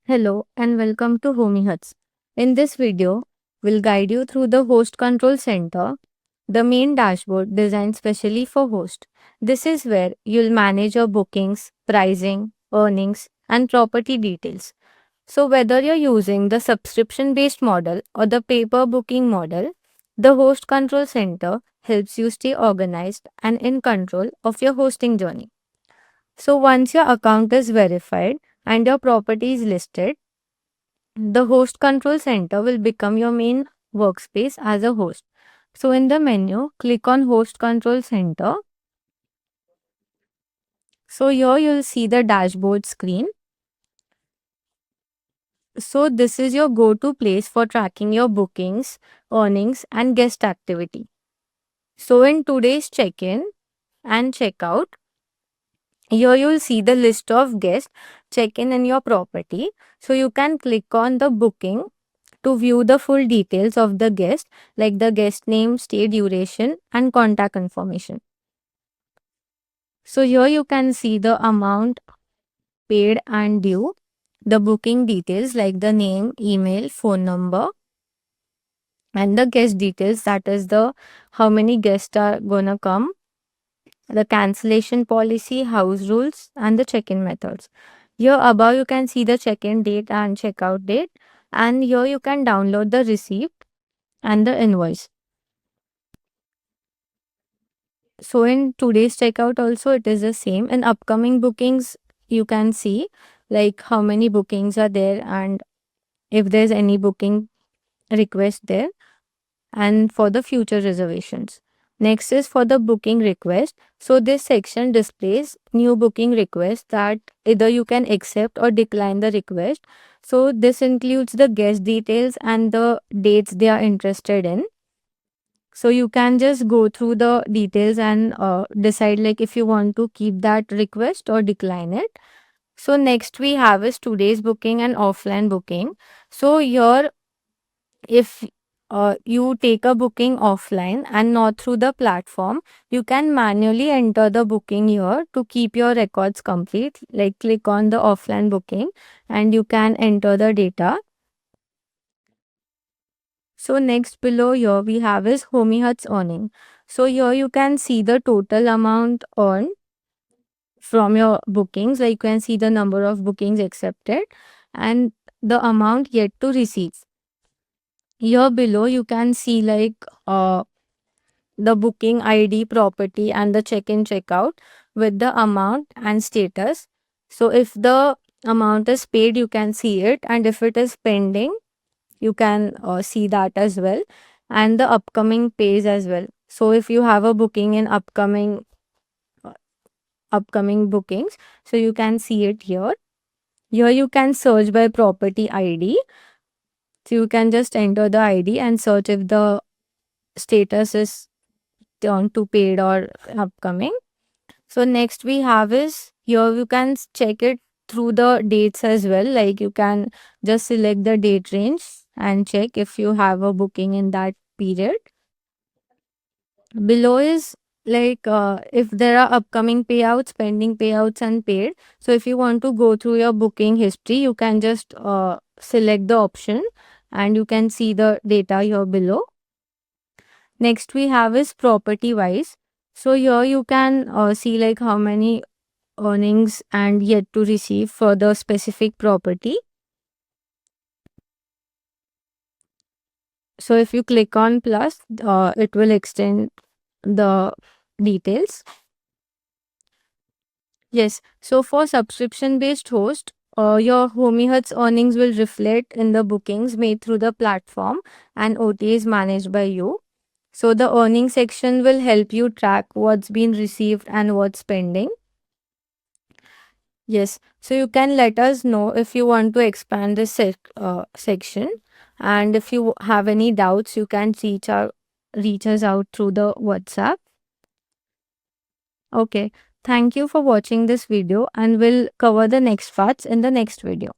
Hello and welcome to Homey Huts. In this video, we'll guide you through the Host Control Center, the main dashboard designed specially for host. This is where you'll manage your bookings, pricing, earnings, and property details. So whether you're using the subscription based model or the paper booking model, the Host Control Center helps you stay organized and in control of your hosting journey. So once your account is verified and your property is listed, the host control center will become your main workspace as a host. So in the menu, click on host control center. So here you'll see the dashboard screen. So this is your go-to place for tracking your bookings, earnings and guest activity. So in today's check-in and checkout, here you'll see the list of guests check-in in your property. So you can click on the booking to view the full details of the guest, like the guest name, stay duration, and contact information. So here you can see the amount paid and due, the booking details like the name, email, phone number, and the guest details, that is the how many guests are gonna come, the cancellation policy, house rules, and the check-in methods. Here above you can see the check-in date and checkout date, and here you can download the receipt and the invoice. So in today's checkout also it is the same. In upcoming bookings you can see like how many bookings are there and if there's any booking request there, and for the future reservations. Next is for the booking request. So this section displays new booking requests that either you can accept or decline the request. So this includes the guest details and the dates they are interested in. So you can just go through the details and decide like if you want to keep that request or decline it. So next we have is today's booking and offline booking. So here if you take a booking offline and not through the platform, you can manually enter the booking here to keep your records complete. Like click on the offline booking and you can enter the data. So next below here we have is Homey Huts earning. So here you can see the total amount earned from your bookings. Like you can see the number of bookings accepted and the amount yet to receive. Here below you can see like the booking ID, property and the check-in checkout with the amount and status. So if the amount is paid you can see it, and if it is pending you can see that as well, and the upcoming pays as well. So if you have a booking in uh, upcoming bookings, so you can see it here. Here you can search by property ID. So you can just enter the ID and search if the status is turned to paid or upcoming. So next we have is here you can check it through the dates as well. Like you can just select the date range and check if you have a booking in that period. Below is like if there are upcoming payouts, pending payouts and paid. So if you want to go through your booking history, you can just select the option and you can see the data here below. Next we have is property wise. So here you can see like how many earnings and yet to receive for the specific property. So if you click on plus, it will extend the details. Yes. So for subscription based host, your Homey Huts earnings will reflect in the bookings made through the platform and OTAs managed by you. So the earning section will help you track what's been received and what's pending. Yes. So you can let us know if you want to expand this section, and if you have any doubts, you can reach us out through the WhatsApp. Okay. Thank you for watching this video, and we'll cover the next parts in the next video.